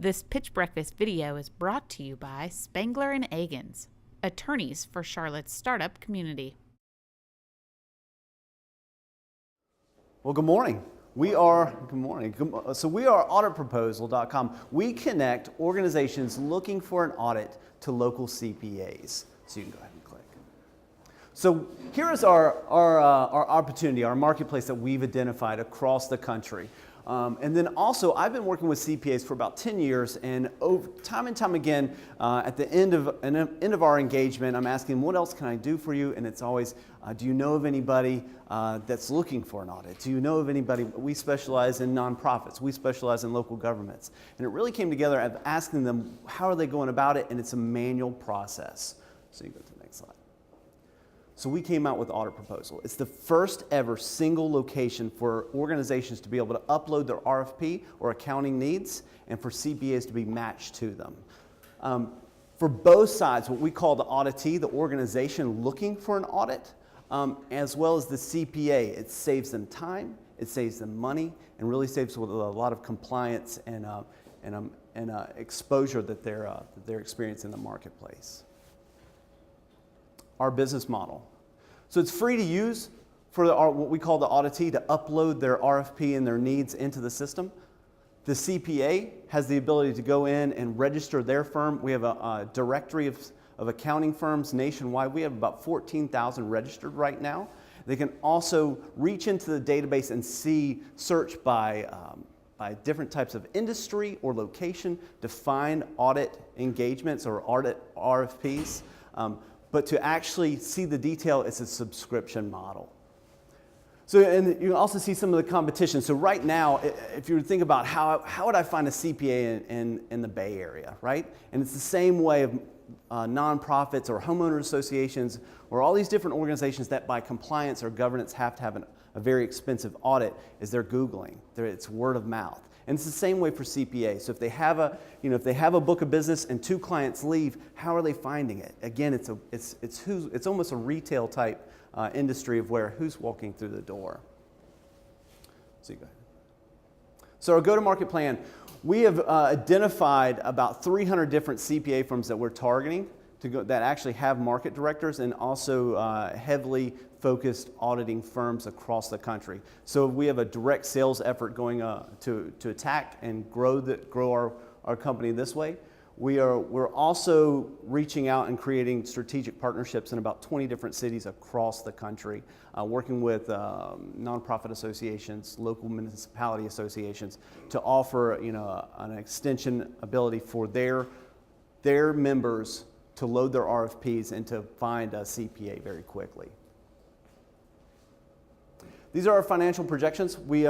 This Pitch Breakfast video is brought to you by Spangler & Agins, attorneys for Charlotte's startup community. Well, good morning. We are auditproposal.com. We connect organizations looking for an audit to local CPAs. So you can go ahead and click. So here is our opportunity, our marketplace that we've identified across the country. And then also, I've been working with CPAs for about 10 years, and time and time again, at the end of our engagement, I'm asking, what else can I do for you? And it's always, do you know of anybody that's looking for an audit? Do you know of anybody? We specialize in nonprofits. We specialize in local governments. And it really came together of asking them, how are they going about it? And it's a manual process. So you go to the next slide. So we came out with Audit Proposal. It's the first ever single location for organizations to be able to upload their RFP or accounting needs and for CPAs to be matched to them. For both sides, what we call the auditee, the organization looking for an audit, as well as the CPA, it saves them time, it saves them money, and really saves with a lot of compliance and exposure that they're experiencing in the marketplace. Our business model. So it's free to use for what we call the auditee to upload their RFP and their needs into the system. The CPA has the ability to go in and register their firm. We have a directory of accounting firms nationwide. We have about 14,000 registered right now. They can also reach into the database and search by different types of industry or location to find audit engagements or audit RFPs. But to actually see the detail, it's a subscription model. So, and you can also see some of the competition. So right now, if you think about how would I find a CPA in the Bay Area, right? And it's the same way of nonprofits or homeowner associations or all these different organizations that by compliance or governance have to have a very expensive audit, is they're Googling. It's word of mouth. And it's the same way for CPA. So if they have a book of business and 2 clients leave, how are they finding it? Again, it's almost a retail type industry of who's walking through the door. So you go ahead. So our go-to-market plan, we have identified about 300 different CPA firms that we're targeting that actually have market directors and also heavily focused auditing firms across the country. So we have a direct sales effort going to attack and grow our company this way. We're also reaching out and creating strategic partnerships in about 20 different cities across the country, working with nonprofit associations, local municipality associations to offer an extension ability for their members to load their RFPs and to find a CPA very quickly. These are our financial projections. We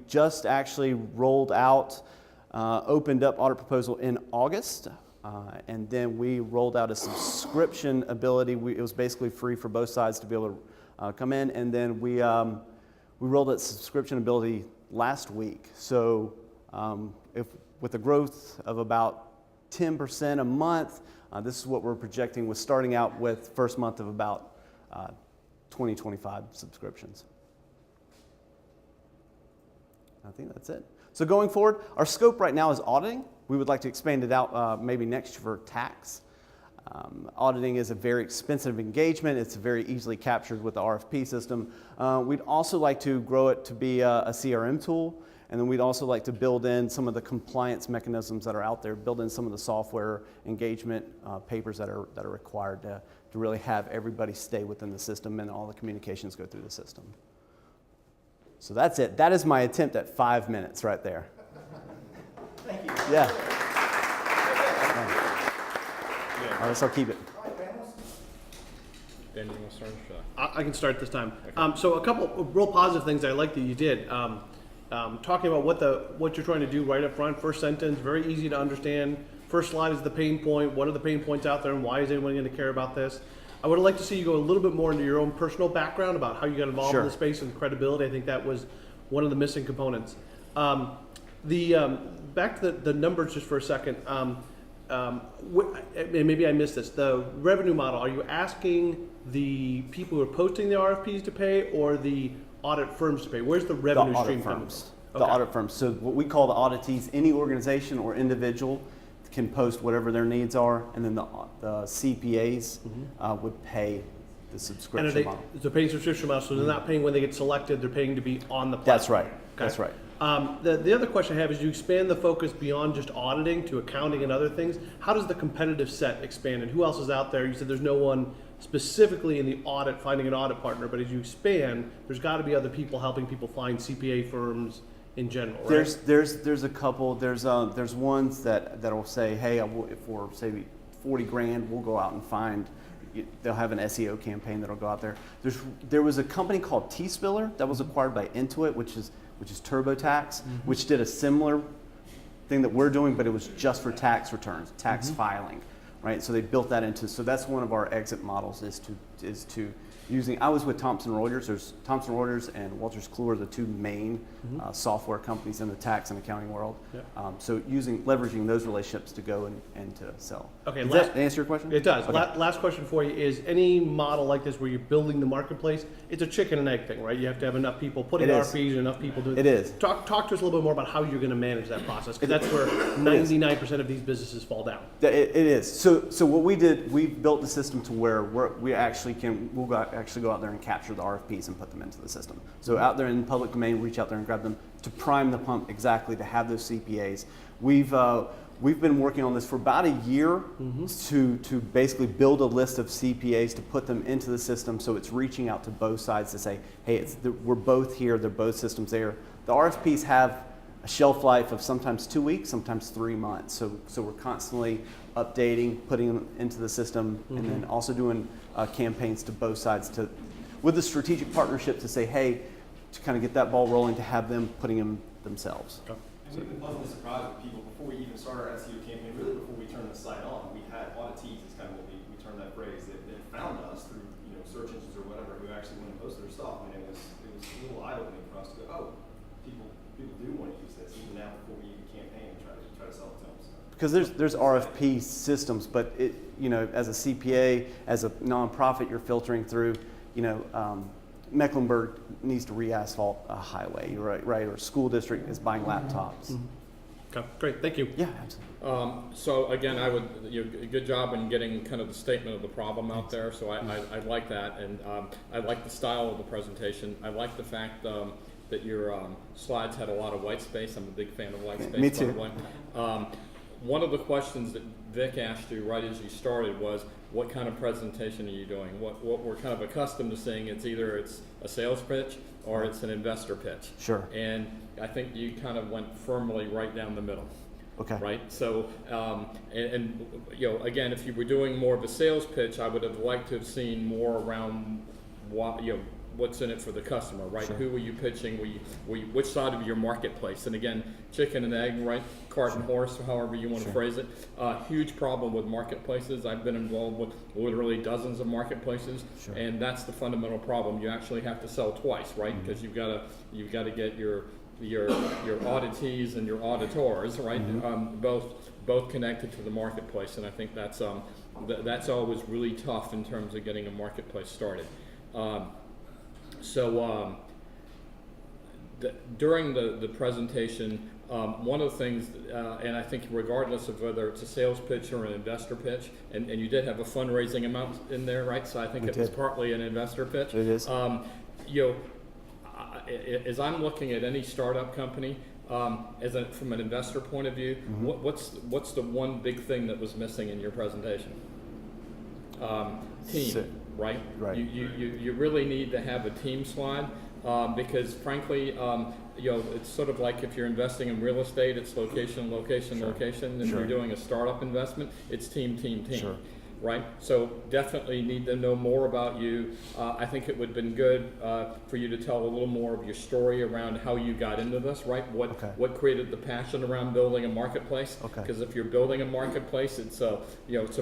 just actually rolled out, opened up Audit Proposal in August, and then we rolled out a subscription ability. It was basically free for both sides to be able to come in, and then we rolled out subscription ability last week. So with a growth of about 10% a month, this is what we're projecting with starting out with first month of about 2025 subscriptions. I think that's it. So going forward, our scope right now is auditing. We would like to expand it out maybe next for tax. Auditing is a very expensive engagement. It's very easily captured with the RFP system. We'd also like to grow it to be a CRM tool. And then we'd also like to build in some of the compliance mechanisms that are out there, build in some of the software engagement papers that are required to really have everybody stay within the system and all the communications go through the system. So that's it. That is my attempt at 5 minutes right there. Thank you. Yeah. All right, so I'll keep it. Dan, you want to start? I can start this time. Okay. So a couple of real positive things I like that you did. Talking about what you're trying to do right up front. First sentence, very easy to understand. First slide is the pain point. What are the pain points out there and why is anyone going to care about this? I would like to see you go a little bit more into your own personal background about how you got involved in the space and credibility. I think that was one of the missing components. Back to the numbers just for a second. Maybe I missed this. The revenue model, are you asking the people who are posting the RFPs to pay or the audit firms to pay? Where's the revenue stream coming from? the audit firms. So what we call the auditees, any organization or individual can post whatever their needs are, and then the CPAs would pay the subscription model. They're paying subscription model, so they're not paying when they get selected, they're paying to be on the platform. That's right. Okay. That's right. The other question I have is you expand the focus beyond just auditing to accounting and other things. How does the competitive set expand, and who else is out there? You said there's no one specifically in the audit, finding an audit partner, but as you expand, there's got to be other people helping people find CPA firms in general, right? There's a couple. There's ones that'll say, hey, if we're say 40 grand, we'll go out and find. They'll have an SEO campaign that'll go out there. There was a company called T-Spiller that was acquired by Intuit, which is TurboTax, which did a similar thing that we're doing, but it was just for tax returns, tax filing, right? So they built that into. So that's one of our exit models is to using. I was with Thomson Reuters. There's Thomson Reuters and Wolters Kluwer are the two main software companies in the tax and accounting world. Yep. So leveraging those relationships to go and to sell. Okay, does that answer your question? It does. Okay. Last question for you is any model like this where you're building the marketplace, it's a chicken and egg thing, right? You have to have enough people putting RFPs and enough people doing it. Is. Talk to us a little bit more about how you're going to manage that process, because that's where 99% of these businesses fall down. It is. So what we did, we built the system to where we'll actually go out there and capture the RFPs and put them into the system. So out there in the public domain, reach out there and grab them to prime the pump exactly to have those CPAs. We've been working on this for about a year to basically build a list of CPAs to put them into the system, so it's reaching out to both sides to say, hey, we're both here, they're both systems there. The RFPs have a shelf life of sometimes 2 weeks, sometimes 3 months. So we're constantly updating, putting them into the system, and then also doing campaigns to both sides with a strategic partnership to say, hey, to kind of get that ball rolling, to have them putting them themselves. And we've been pleasantly surprised with people before we even started our SEO campaign, really before we turned the site on, we had auditees, is kind of what we termed that phrase, that found us through search engines or whatever, who actually went and posted their stuff. I mean, it was a little eye-opening for us to go, oh, people do want to use this, even now before we even campaign and try to sell it to them. So. Because there's RFP systems, but as a CPA, as a nonprofit, you're filtering through, Mecklenburg needs to re-asphalt a highway, right? Or school district is buying laptops. Okay, great, thank you. Yeah, absolutely. So again, I would, good job in getting kind of the statement of the problem out there. So I like that, and I like the style of the presentation. I like the fact that your slides had a lot of white space. I'm a big fan of white space. Me too. By the way. One of the questions that Vic asked you right as you started was, what kind of presentation are you doing? What we're kind of accustomed to seeing, it's either a sales pitch or it's an investor pitch. Sure. And I think you kind of went firmly right down the middle. Okay. Right. So, again, if you were doing more of a sales pitch, I would have liked to have seen more around what's in it for the customer, right? Sure. Who were you pitching? Which side of your marketplace? And again, chicken and egg, right? Cart and horse, however you want to phrase it. Huge problem with marketplaces. I've been involved with literally dozens of marketplaces, and that's the fundamental problem. You actually have to sell twice, right? Because you've got to get your auditees and your auditors, right? Both connected to the marketplace, and I think that's always really tough in terms of getting a marketplace started. During the presentation, one of the things, and I think regardless of whether it's a sales pitch or an investor pitch, and you did have a fundraising amount in there, right? So I think it was partly an investor pitch. It is. As I'm looking at any startup company, from an investor point of view, what's the one big thing that was missing in your presentation? Team. Right? You really need to have a team slide because frankly, it's sort of like if you're investing in real estate, it's location. If you're doing a startup investment, it's team. Sure. Right? So definitely need to know more about you. I think it would have been good for you to tell a little more of your story around how you got into this, right? What created the passion around building a marketplace? Because if you're building a marketplace, it's a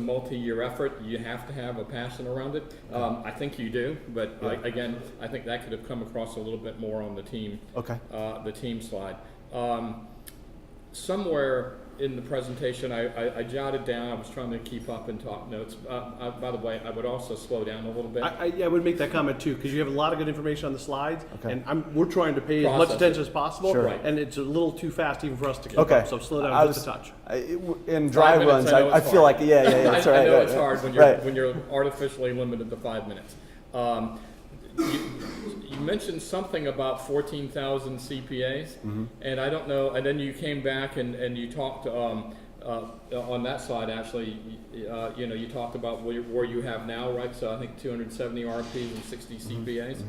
multi-year effort. You have to have a passion around it. I think you do, but again, I think that could have come across a little bit more on the team. The team slide. Somewhere in the presentation, I jotted down, I was trying to keep up and talk notes. By the way, I would also slow down a little bit. I would make that comment too, because you have a lot of good information on the slides, Okay. and we're trying to pay as much Process attention it. as possible, Sure. and it's a little too fast even for us to get Okay. up, so slow down just a touch. In dry 5 runs, minutes, I know I it's feel hard. like, yeah, that's I right. know right, it's right. hard when Right. you're artificially limited to 5 minutes. You mentioned something about 14,000 CPAs, and I don't know. And then you came back and you talked on that side. Actually, you talked about where you have now, right? So I think 270 RFPs and 60 CPAs.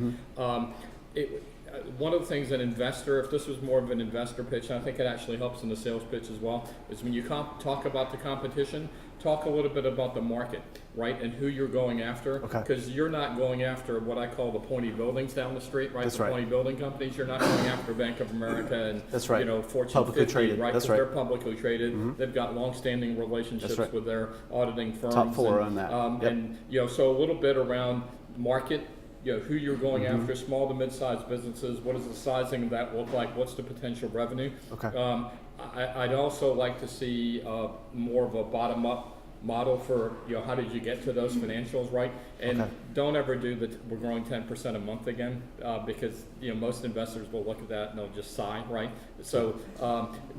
One of the things an investor, if this was more of an investor pitch, and I think it actually helps in the sales pitch as well, is when you talk about the competition, talk a little bit about the market, right, and who you're going after. Okay. Because you're not going after what I call the pointy buildings down the street, right? That's the right. pointy building companies. You're not going after Bank of America and That's right. Fortune Publicly 50, traded. right? That's 'Cause right. they're publicly traded. They've got long-standing relationships That's right. with their auditing firms. Top four and, on that. Yep. And so a little bit around market. Who you're going Mm-hmm. after, small to mid-sized businesses, what does the sizing of that look like, what's the potential revenue? Okay. I'd also like to see more of a bottom-up model for, how did you get to those financials, right? And Okay. don't ever do we're growing 10% a month again, because, most investors will look at that and they'll just sigh, right? So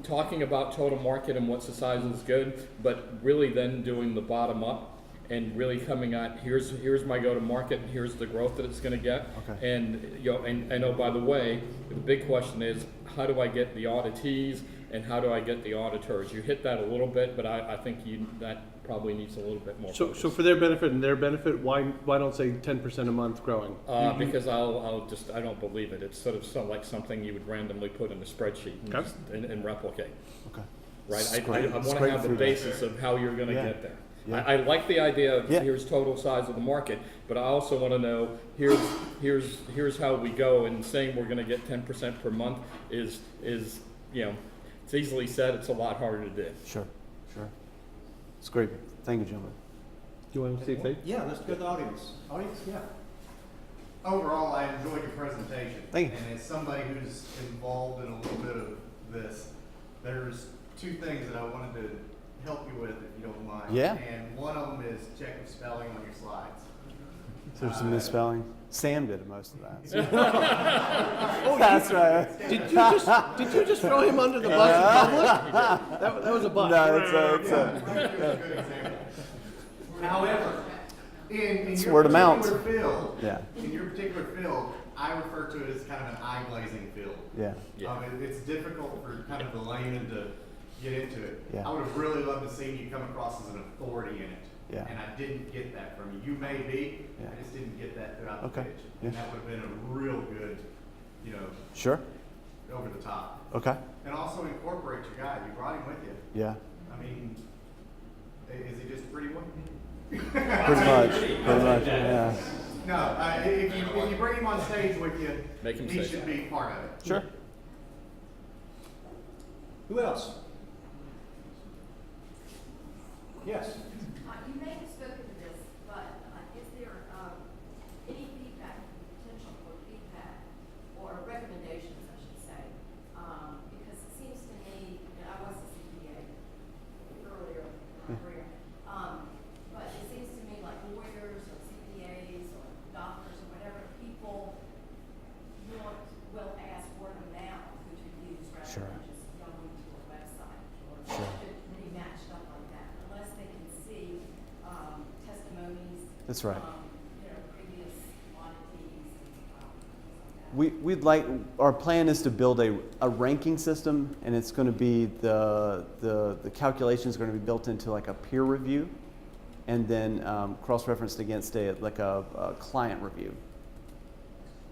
talking about total market and what size is good, but really then doing the bottom-up, and really coming at here's my go-to-market, and here's the growth that it's going to get. Okay. And oh, by the way, the big question is, how do I get the auditees and how do I get the auditors? You hit that a little bit, but I think that probably needs a little bit more So focus. for their benefit and their benefit, why don't say 10% a month growing? Because I don't believe it. It's sort of like something you would randomly put in a spreadsheet and, Okay. and replicate. Okay. Right, It's I great. want It's to great have the feedback. basis of how you're going to Yeah. get there. Yeah. I like the idea of Yeah. here's total size of the market, but I also want to know here's how we go. And saying we're going to get 10% per month is it's easily said. It's a lot harder to do. Sure. It's great. Thank you, gentlemen. Do you want to say Faith? Yeah, let's go to the audience. Audience, yeah. Overall, I enjoyed your presentation. Thank you. And as somebody who's involved in a little bit of this, there's two things that I wanted to help you with, if you don't mind. Yeah. And one of them is check the spelling on your slides. There's some misspelling. Sam did most of that. That's right. Did you just throw him under the bus in public? That was a bus. No, it's Good example. However, in your word of mouth. particular field, Yeah. in your particular field, I refer to it as kind of an eye glazing field. Yeah. It's difficult for kind of the layman to get into it. Yeah. I would have really loved to see you come across as an authority in it. Yeah. And I didn't get that from you. You may be, Yeah. I just didn't get that throughout the Okay. pitch. Yeah. And that would have been a real good, Sure. over the top. Okay. And also incorporate your guy. You brought him with you. Yeah. I mean, is he just a pretty one? Pretty much. Yeah. No, if you bring him on stage with you, Make him he say should that. be part of it. Sure. Who else? Yes. You may have spoken to this, but is there any feedback, potential for feedback, or recommendations, I should say? Because it seems to me, and I was a CPA earlier in my career, but it seems to me like lawyers or CPAs or doctors or whatever, people will ask word of mouth who to use rather Sure. than just going to a website or Sure. rematch stuff like that, unless they can see testimonies. That's right. Previous oddities, things We'd like, our plan is to build a ranking system, and it's going to be the calculation is going to be built into like a peer review, and then cross-referenced against a client review.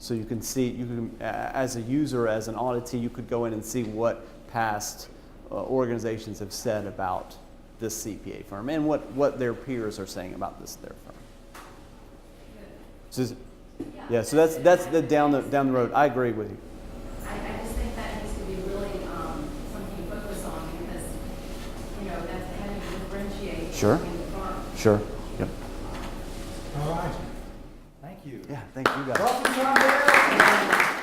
So you can see, as a user, as an auditee, you could go in and see what past organizations have said about this CPA firm and what their peers are saying about their firm. So, yeah, so that's the down the road. I agree with you. I just think that needs to be really something you focus on because, that's how you differentiate Sure. between the firms. Sure. Yep. All right. Thank you. Yeah. Thank you guys. Welcome, Tom Bell.